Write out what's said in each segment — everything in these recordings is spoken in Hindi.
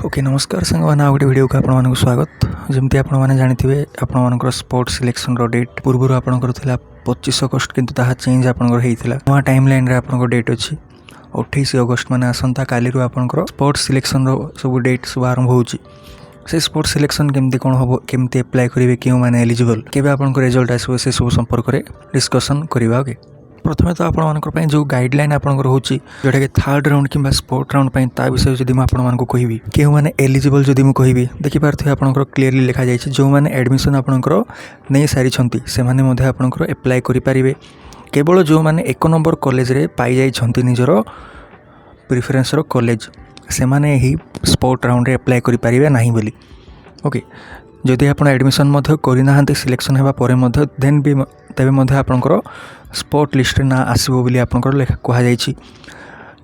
ओके नमस्कार सांगवान आ गोटे वीडियो को आपको स्वागत। जमती आपने जानते आप स्पोर्ट्स सिलेक्शन डेट पूर्व आपंकर 25 अगस्ट किंतु ताहा चेंज आपंकर नुआ टाइम लाइन रे आपंकर डेट अच्छी 28 अगस्ट माने आसंता काली आपंकर स्पोर्ट्स सिलेक्शन सब डेट सब आरंभ होची। से स्पोर्ट्स सिलेक्शन केमती कौन हम केमती अप्लाई करेंगे क्यों मैंने एलिजिबल केबे आपंकर रिजल्ट आसो से सब संपर्क में डिस्कसन करवा। ओके प्रथमे तो आपंकर जो गाइडलाइन आपंकर होची जोटा कि थर्ड राउंड किंबा स्पोर्ट राउंड ता विषय जदि आपको कहबी क्यों मैंने एलिजिबल जदि मुझे कहबी देखिपारे आपंकर क्लीयरली लिखा जाए जो मैंने एडमिशन आपंकर नहीं सारी से आपंकर एप्लाय करें केवल जो मैंने 1 नंबर कॉलेज रे पाई जाइछंती निजर प्रिफरेन्स कॉलेज से माने ही स्पोर्ट राउंड रे एप्लाय करें ना बोली। ओके जदि आप एडमिशन करना सिलेक्शन होगा देन भी तेबे आपंकर स्पोर्ट लिस्ट ना आसो बोली आपंकर लेखा कहुई।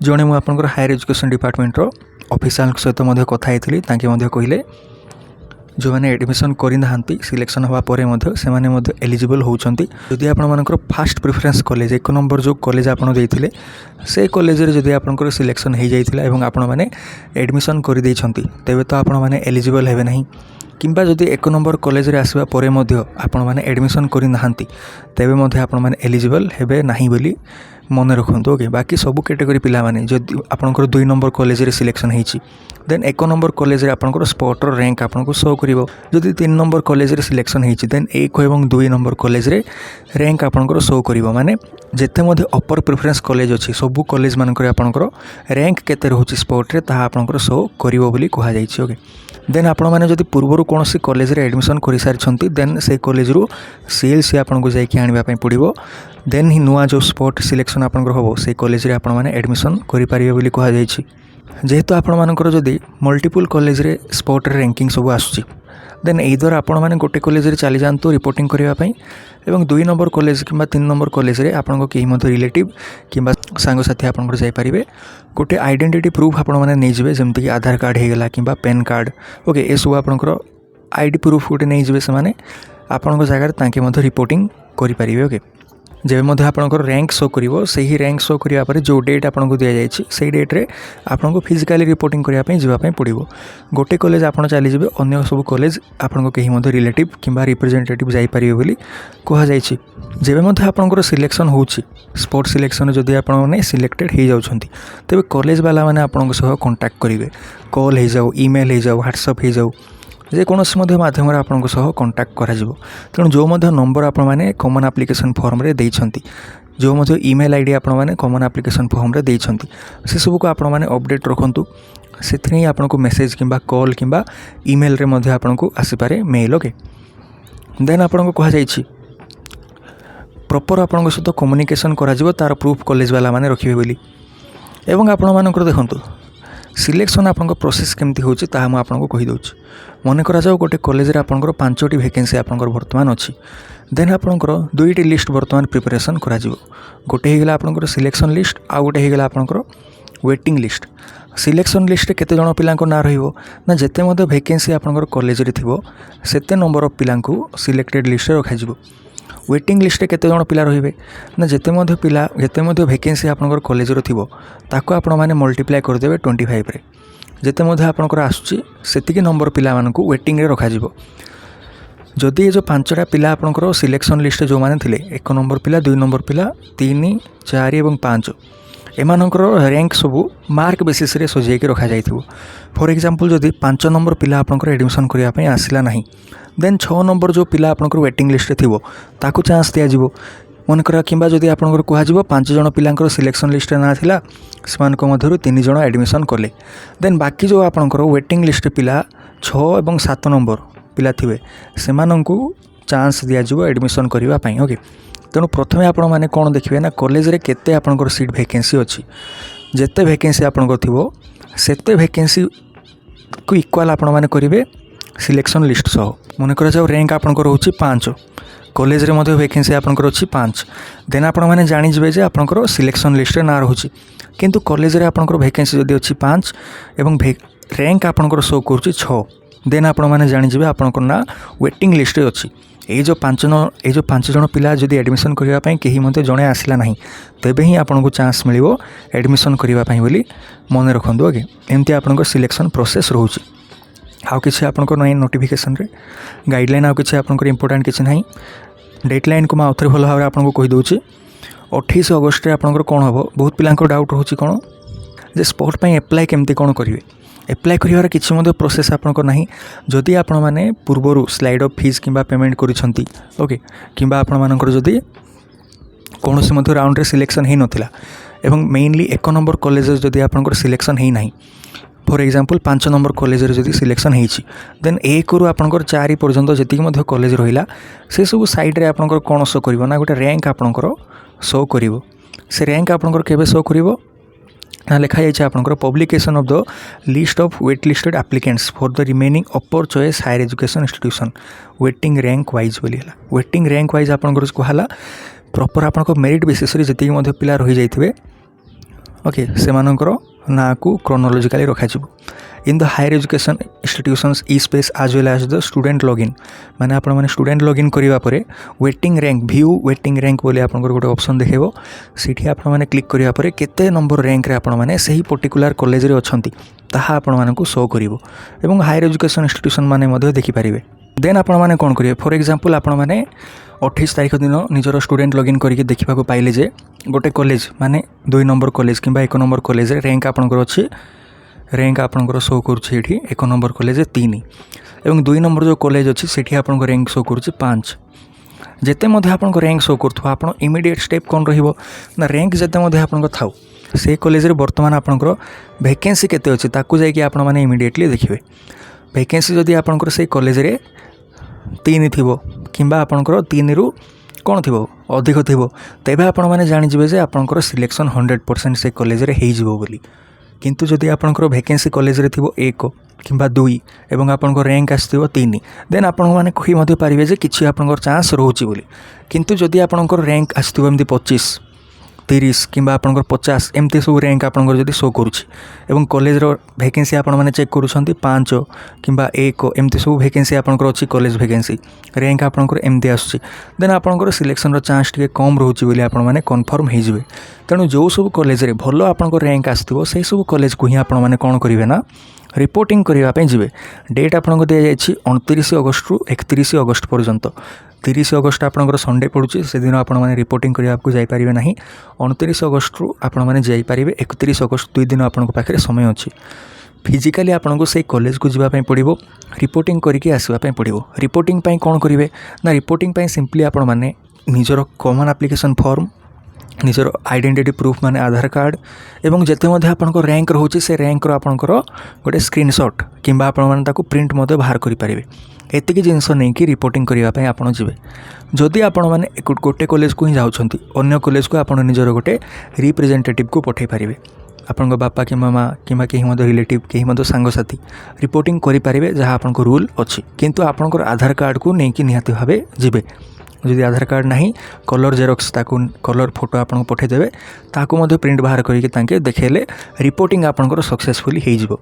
जड़े मुझे आपंकर हायर एजुकेशन डिपार्टमेंटर ऑफिशियल सहित कथा कहले जो मैंने एडमिशन करना सिलेक्शन होगा से एलिजिबल होती जदि आपंकर फास्ट प्रिफरेन्स कॉलेज 1 नंबर जो कॉलेज आपड़ देते से कॉलेज जदि आपंकर सिलेक्शन हो जाता है आपण मैंने एडमिशन कर तेबे तो आपण मैंने एलिजिबल हेबे नहीं किंबा जदि 1 नंबर कॉलेज रे आसवा परे मध्य आपण माने एडमिशन करि नाहंती तेबे मध्य आपण माने एलिजिबल हेबे नाही बोली मन रखंतु। ओके बाकी सब कैटेगरी पिला माने जदि आपनकर 2 नंबर कॉलेज रे सिलेक्शन हेची देन 1 नंबर कॉलेज रे आपनकर स्पोर्ट रो रैंक आपनको शो करिवो। जदि 3 नंबर कॉलेज रे सिलेक्शन हेची देन 1 एवं 2 नंबर कॉलेज रे रैंक आपनकर शो करिवो माने जेते मध्य अपर प्रेफरेंस कॉलेज अछि सब कॉलेज मानकर आपनकर रैंक केते रहउची स्पोर्ट रे ताहा आपनकर शो करिवो बोली कहा जाइछि। ओके देन आपण मैंने जदि पूर्वर कौन सी कॉलेज रे एडमिशन कर सारी देन से कॉलेज रू सीएलसी आपको जाकि आने पड़ो देन ही नुआ जो स्पोर्ट सिलेक्शन आपंकर हम से कॉलेज रे आपण मैंने एडमिशन करेंगे बोली कहुई। जेहेतु आपण मानकर जदि मल्टीपल कॉलेज रे स्पोर्ट रे रैंकिंग सब आसुची देन एइदर आपण मैंने गोटे कॉलेज रे चली जातु रिपोर्टिंग करने एवं 2 नंबर कॉलेज किंबा 3 नंबर कॉलेज रे आपनको कहीं रिलेटिव किंबा सांगसाथी आपंकर जाइपारे गोटे आइडेंटिटी प्रूफ आपण मैंने नहीं जाए जमती आधार कार्ड होगला किंबा पेन कार्ड। ओके ये सब आपंकर आईडी प्रूफ गोटे नहीं जाए से आपंक जगार तांके रिपोर्टिंग करें। ओके जब आपंकर रैंक शो करिवो सही रैंक शो करिया परे जो डेट आपको दि जाए से डेट रे आपको फिजिकली रिपोर्टिंग करने जावाई पड़ो। गोटे कॉलेज आप चली जाए अन्य सब कॉलेज आपको कहीं रिलेटिव किंबा रिप्रेजेंटेटिव जाइपारे बोली कहुई। जब आपंकर सिलेक्शन होची स्पोर्ट सिलेक्शन जदि आपने सिलेक्टेड हो जाउछंती तेबे कॉलेज वाला माने आपनको सह कांटेक्ट करेंगे कॉल हो जाऊ ईमेल हो जाऊ व्हाट्सएप हो जाऊ जेकोसी मध्यम आपंक सह कांटेक्ट करा तेणु जो नंबर आपण मैंने कॉमन एप्लिकेशन फॉर्म रे देइछंती जो ईमेल आईडी आपण मैंने कॉमन एप्लिकेशन फॉर्म रे देइछंती से सब को आपण मैंने अपडेट रखंतु से आपको मेसेज किंबा कॉल किंबा ईमेल रे मध्य आपको आसीपारे मेल। ओके देन आपको कहुई प्रॉपर आपन सहित कम्युनिकेशन करा तार प्रूफ कॉलेज वाला माने रखिबे बोली एवं आपण मानकर देखंतु सिलेक्शन आपन प्रोसेस केमती होची ताहा म आपन को कहि दोछि। मन करा जाओ गोटे कॉलेज रे आपनकर 5टी वैकेंसी आपनकर वर्तमान अछि देन आपनकर 2टी लिस्ट वर्तमान प्रिपरेशन करा जिवो गोटे हेगला आपनकर सिलेक्शन लिस्ट आ गोटे हेगला आपनकर वेटिंग लिस्ट। सिलेक्शन लिस्ट रे केते जण पिलांको ना रहिवो ना जेते मधे वैकेंसी आपनकर कॉलेज रे थिवो सेते नंबर ऑफ पिलांको सिलेक्टेड लिस्ट रे रखा जिवो। वेटिंग लिस्ट केते जण पिला रहिबे ना जेते मध्य वैकेंसी आपनकर कॉलेज रो थिवो ताको आपण माने मल्टीप्लाई कर देबे 25 रे जेते मध्य आपनकर आसुची सेतिकी नंबर पिला मानकु वेटिंग रे रखा जिवो। जदि ये जो 5टा पिला आपनकर सिलेक्शन लिस्ट जो माने थिले 1 नंबर पिला 2 नंबर पिला 3 4 एवं 5 एमानकर रैंक सबू मार्क बेसिस रे सजाइक रखा जाइथिबो। फॉर एग्जांपल जदि 5 नंबर पिला आपनकर एडमिशन करिया पई आसिला नाही देन 6 नंबर जो पिला आपनकर वेटिंग लिस्ट रे थिबो ताकू चांस दिया जिवो। मन करा किंबा जदि आपनकर कहा जिवो 5 जण पिलांकर सिलेक्शन लिस्ट ना थिला सेमानक मध्यरु 3 जण एडमिशन कले देन बाकी जो आपनकर वेटिंग लिस्ट पिला 6 एवं 7 नंबर पिला थिबे सेमानंकु चांस दिया जिवो एडमिशन करिवा पई। ओके तेणु प्रथमे आपण माने कौन देखिए ना कॉलेज रे केते आपनकर सीट वैकेंसी अच्छी जेते वैकेंसी आपनकर थिवो सेते वैकेंसी को इक्वल आपण माने करिवे सिलेक्शन लिस्ट सह। मन करा जाओ रैंक आपनकर होची 5 कॉलेज रे मधे वैकेंसी आपनकर अछि 5 देन आपण माने जानि जिवे जे आपनकर सिलेक्शन लिस्ट रे ना रहउची किंतु कॉलेज रे आपनकर वैकेंसी जदी अछि 5 एवं रैंक आपनकर शो करूची 6 देन आपण मैंने जानीजे आपंकर ना वेटिंग लिस्ट अच्छी ये जो 5 जन पिला जदि एडमिशन करने कहीं मत जड़े आसला ना तेबे ही आपको चान्स मिल एडमिशन करने बोली मन रखु ओके एमती आपंकर सिलेक्शन प्रोसेस रोचे आउ कि आपंकर नहीं नोटिफिकेशन रे गाइडलाइन आउ कि आपंकर इंपोर्टेंट किसी ना डेडलाइन को मैं आउ थे भल भाव आपको कहीदे 28 अगस्ट में आपंकर कौन हम बहुत पिला डाउट रोचे कौन जे स्पोर्ट पर एप्लाय केमती कौन करेंगे एप्लाय कर किसी प्रोसेस आपंकर ना जदि आपण मैंने पूर्वर स्लाइड ऑफ फीस कि पेमेंट करिसेंती ओके किंबा आपण मानकर जदि कौन सी राउंड रे सिलेक्शन हो नाला एवं मेनली 1 नंबर कॉलेज जदि आपंकर सिलेक्शन हो ना फॉर एग्जांपल 5 नंबर कॉलेज जदि सिलेक्शन होती देन 1 रु आपंकर 4 पर्यंत जी कॉलेज रहा से सब साइड रे आपंकर कौन शो कर ना गोटे रैंक आपंकर शो कर से रैंक आपंकर केबे शो कर ना लिखा जाए upon publication of the list of wait listed applicants for the remaining upper choice higher education institution waiting rank wise बोली है वेटिंग रैंक वाइज आपंकर कहला प्रॉपर आपंकर मेरिट बेसिस रे जति पिला रही जाइथिबे ओके से मानकर ना को क्रोनोलॉजिकली रखा in the higher education institutions e space आज well as the student login माने आपण माने स्टूडेंट लॉगिन करिवा परे waiting rank view waiting rank बोली आपनकर गोटे ऑप्शन देखेबो सीठी आपण माने क्लिक करिवा परे केते नंबर रैंक रे आपण माने सही पर्टिकुलर कॉलेज रे अछंती ताहा आपण माने को शो करिवो एवं हायर एजुकेशन इंस्टीट्यूशन माने मध्ये देखि परिबे देन आपण माने कोन करिवे फॉर एग्जांपल आपण माने 28 तारीख दिन निजर स्टूडेंट लॉगिन करके देखा पाइले जे गोटे कॉलेज माने 2 नंबर कॉलेज किंबा 1 नंबर कॉलेज रे रैंक आपनकर अच्छी रैंक आपंकर शो करुच्छे 1 नंबर कॉलेज 3 एवं 2 नंबर जो कॉलेज अच्छी सेठी आपंकर रैंक शो करुच्छे 5 जेते मध्य आपंकर रैंक शो करुथो आपण इमीडिएट स्टेप कौन रहिबो ना रैंक जेते मध्य आपंकर थाउ से कॉलेज रे वर्तमान आपंकर वैकेंसी केते अछि ताकू जाय कि आपण माने इमीडिएटली देखिबे वैकेंसी जदि आपंकर से कॉलेज रे 3 थिबो किंबा आपंकर 3 रु कौन थी अधिक थी तेबे आपण माने जानि जिवे जे आपंकर सिलेक्शन 100% से कॉलेज रे हेइ जिवो बोली किंतु जदि आपंकर वैकेंसी कॉलेज रे थिबो 1 किंबा 2 एवं आपंकर रैंक आसथिबो 3 देन आपण माने कहि मध्य पारिबे जे किछि आपंकर चांस रहउची बोली किंतु जदि आपंकर रैंक आसथिबो एमदी 25 30 किंबा आपंकर 50 एमती सब रैंक आपंकर जदि शो करुछि एवं कॉलेज रो वैकेंसी आपण माने चेक करूछंती 5 किंबा 1 एमती सब वैकेंसी आपंकर अछि कॉलेज वैकेंसी रैंक आपंकर एमती आसुछि देन आपंकर सिलेक्शन रो चांस टिके कम रहउछि बोली आपण माने कन्फर्म हे जिवे तेणु जो सब कॉलेज रे भलो आपंकर रैंक आसथिबो से सब कॉलेज को ही आपण माने कोन करिवे ना रिपोर्टिंग करबा पे जिवे डेट आपनको दिया जायछि 29 अगस्त रु 31 अगस्त पर्यंत 30 अगस्त आपंकर संडे पड़ुछि से दिन आपण माने रिपोर्टिंग करबा को जाई परिबे नाही 29 अगस्त रु आपण माने जाई परिबे 31 अगस्त 2 दिन आपनको पाखरे समय अछि फिजिकली आपनको से कॉलेज को जीवा पई पड़िबो रिपोर्टिंग करके आसीबा पई पड़िबो रिपोर्टिंग पई कोन करिवे ना रिपोर्टिंग पई सिंपली आपण माने निजरो कॉमन एप्लिकेशन फॉर्म निजर आइडेंटिटी प्रूफ माने आधार कार्ड एवं जते मध्ये आपनको रैंक रहउछि से रैंक रो आपनको गोटे स्क्रीनशॉट किंबा आपण माने ताको प्रिंट मध्ये बाहर करि परिबे एतिकी जिनस नहीं कि रिपोर्टिंग करबा पई आपण जिवे जदि आपण माने गोटे कॉलेज को ही जाउछंती अन्य कॉलेज को आपण निजर गोटे रिप्रेजेंटेटिव को पठै परिबे आपनको बापा कि मामा किंबा केही मध्ये रिलेटिव केही मध्ये सांगसाथी रिपोर्टिंग करि परिबे जहा आपनको रूल अछि किंतु आपनको आधार कार्ड को नै कि निहाती भाबे जिवे जदि आधार कार्ड नहीं कलर जेरॉक्स ताकू कलर फोटो आपको पठेदेवे ताकू मध्य प्रिंट बाहर करके तांके देखेले रिपोर्टिंग आपनकर सक्सेसफुली हो जिवो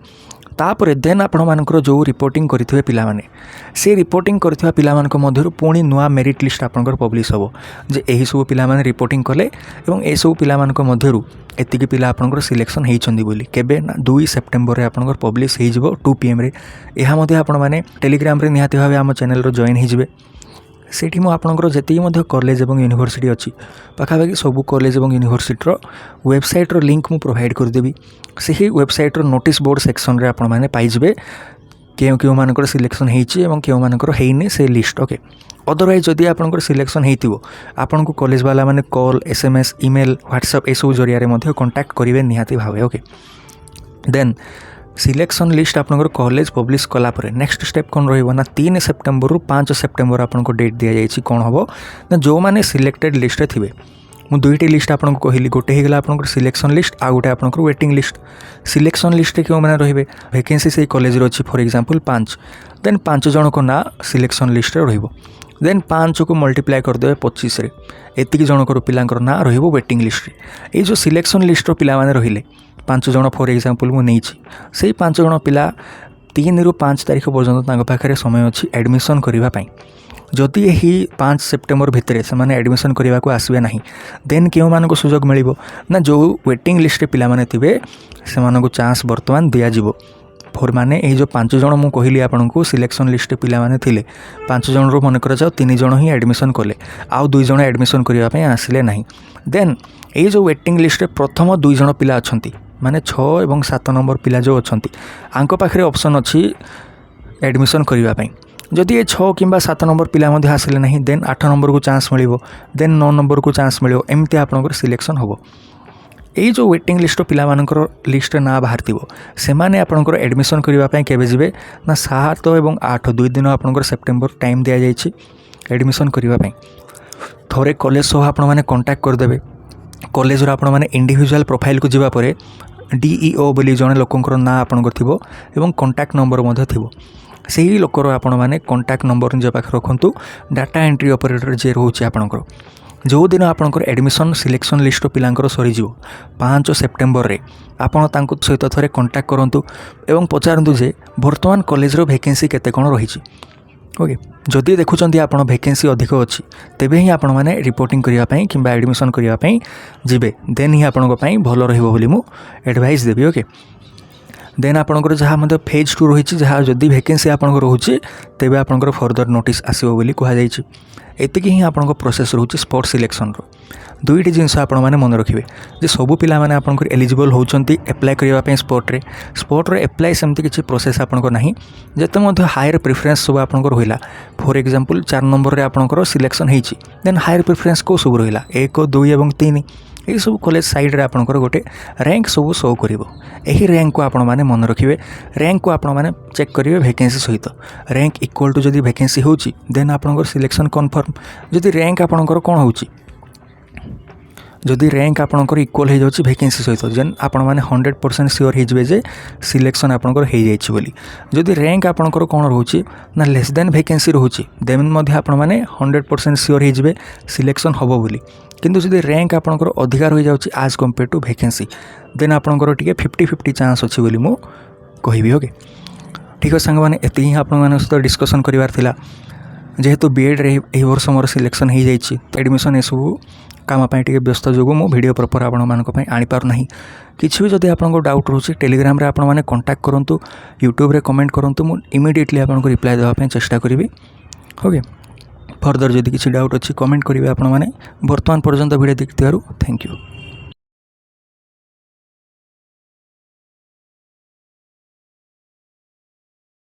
तापर देन आपण मानकर जो रिपोर्टिंग करथिबे पिला माने से रिपोर्टिंग करथिबा पिला मानक मध्यरु पुणी नुआ मेरिट लिस्ट आपनकर पब्लिश हबो जे एही सब पिला माने रिपोर्टिंग कले एवं ए सब पिला मानक मध्यरु एतिकी पिला आपनकर सिलेक्शन हेइचंदी बोली केबे ना 2 सेप्टेम्बर रे आपनकर पब्लिश हेइ जिवो 2 PM रे एहा मध्ये आपण माने टेलीग्राम रे निहाती भाबे हम चैनल रो जॉइन हेइ जिवे सेठी मो आपनकर जेतिकी मध्ये कॉलेज एवं यूनिवर्सिटी अछि पाखापाखि सबू कॉलेज एवं यूनिवर्सिटी वेबसाइट रो लिंक मु प्रोवाइड कर देबी सेही वेबसाइट रो नोटिस बोर्ड सेक्शन रे आपण माने पाइ जिवे केउ केउ मानकर सिलेक्शन हेइछि एवं केउ मानकर हेइने से लिस्ट ओके अदरवाइज जदि आपनकर सिलेक्शन हेइतिबो आपन को कॉलेज वाला माने कॉल SMS ईमेल व्हाट्सएप ए सब जरिया रे मध्ये कांटेक्ट करिवे निहाती भाबे ओके देन सिलेक्शन लिस्ट आपनकर कॉलेज पब्लिश कला परे नेक्स्ट स्टेप कोन रहइबो ना 3 सेप्टेम्बर रु 5 सेप्टेम्बर आपनको डेट दिया जायछि कोन हबो ना जो माने सिलेक्टेड लिस्ट रे थिबे मु दुईटी लिस्ट आपनको कहली गोटे हेगला आपनकर सिलेक्शन लिस्ट आ गोटे आपनकर वेटिंग लिस्ट सिलेक्शन लिस्ट रे केउ माने रहिबे वैकेंसी से कॉलेज रो अछि फॉर एग्जांपल 5 देन 5 जण को ना सिलेक्शन लिस्ट रे रहिबो देन 5 को मल्टीप्लाई कर देबे 25 रे एतिकी जणकर पिलांकर ना रहिबो वेटिंग लिस्ट रे ए जो सिलेक्शन लिस्ट रो पिला माने रहिले 5 जण फॉर एग्जांपल मु नेइछि सेही 5 जण पिला 3 ରୁ 5 तारिख पर्यंत तांको पाखरे समय अच्छी एडमिशन करबा पई। जदि यही 5 सेप्टेम्बर भितर से एडमिशन करने को आसबे ना देन क्यों मानक सुजोग मिल ना जो वेटिंग लिस्ट पिला माने थिबे से मानक चांस बर्तमान दिज्व फोर माने जो 5 जन मुझे कहली आपको सिलेक्शन लिस्ट पिला माने थिले 5 जन रू मन कर जाओ 3 जन ही एडमिशन कले आउ 2 जन एडमिशन करने आसिले ना देन ये जो वेटिंग लिस्ट प्रथम 2 जन पिला अच्छा माने 6 और 7 नंबर पिला जो अच्छा आंको पाखे ऑप्शन अच्छी एडमिशन करने जदि ये 6 कि 7 नंबर पिला आसिले ना देन 8 नंबर को चांस मिल देन 9 नंबर को चांस मिल एमती आपंकर सिलेक्शन हम यही जो वेटिंग लिस्ट पिला मानकर लिस्ट ना बाहर से माने आपंकर एडमिशन करने केवे जिवे ना 7 और 8 2 दिन आपंकर सेप्टेम्बर टाइम दि जाइए एडमिशन करने थोड़े कॉलेज सह आपण मैंने कांटेक्ट करदे कॉलेज आप इंडिविजुअल प्रोफाइल को जावापर DEO बोली जड़े लोकंर ना आपंकर थी और कांटेक्ट नंबर थी से ही लोकर आपण मैंने कांटेक्ट नंबर निज पाखे रखुँ डाटा एंट्री ऑपरेटर जे रोचे आपणकर जो दिन आपणकर एडमिशन सिलेक्शन लिस्ट पिलांकर सरीज 5 सेप्टेम्बर रे आपण तांको सहित थोड़े कांटेक्ट करूँ और पचारतु जे बर्तमान कॉलेजर वैकेंसी केते कौन रही ओके जदि देखुं आप वैकेंसी अधिक अच्छी तेबे ही आपण मैंने रिपोर्टिंग करने कि एडमिशन करने जीवे देन ही आपण भल रही एडवाइस देवी ओके देन आपंकर जहाँ मतलब फेज 2 रही जहाँ जदि वैकेंसी आपंक रोचे तेबे आपंकर फर्दर नोटिस आसो बोली कहुई एतिकी ही आपंक प्रोसेस रोचे स्पोर्ट सिलेक्शन दुईटी जिनस आपण मैंने मन रखिए जे सबू पिला माने आपंकर एलिजिबल होउचंती अप्लाई करने स्पोर्ट रे अप्लाई सेमती किसी प्रोसेस आपंकर नहीं जेते मध्य हायर प्रिफरेन्स सब आपंकर रहिला फॉर एग्जांपल 4 नंबर रे आपंकर सिलेक्शन होईची देन हायर प्रिफरेन्स को सब रहिला 1 2 और 3 ये सब कॉलेज साइड रे आपंकर गोटे रैंक सब शो करिवो एही रैंक को आपण माने मन रखिए रैंक को आपण माने चेक करिवे वैकेंसी सहित रैंक इक्वल टू जदि वैकेंसी होची देन आपंकर सिलेक्शन कन्फर्म जदि रैंक आपंकर कोन होची जदि रैंक आपंकर इक्वल हो जाउची वैकेंसी सहित जेन आपण माने 100% श्योर हो जे सिलेक्शन आपंकर हो जाइछि बोली जदि रैंक आपंकर कोन रहउची ना लेस देन वैकेंसी रहउची देन मध्ये आपण माने 100% श्योर हो जे सिलेक्शन हबो बोली किंतु जदि रैंक आपंकर अधिकार हो जाउची आज कंपेयर टू वैकेंसी देन आपंकर टिके 50-50 चांस अछि बोली मु कहिबी ओके ठीक है सांग माने एति ही आपण माने सहित डिस्कशन करिवार थिला जेहेतु बीएड रे एही वर्ष मोर सिलेक्शन हो जाइछि एडमिशन ए सब काम टे व्यस्त जो मो वीडियो प्रॉपर आपण आनी पार नहीं किसी भी जदि आपको डाउट रोचे टेलीग्राम रे आपण माने कांटेक्ट करंतु यूट्यूब रे कमेंट करंतु मु इमीडिएटली आपको रिप्लाई देवा चेष्टा करी ओके फर्दर जदि किसी डाउट अच्छी कमेंट करेंगे आपण माने वर्तमान पर्यंत वीडियो देखिथिबारु थैंक यू।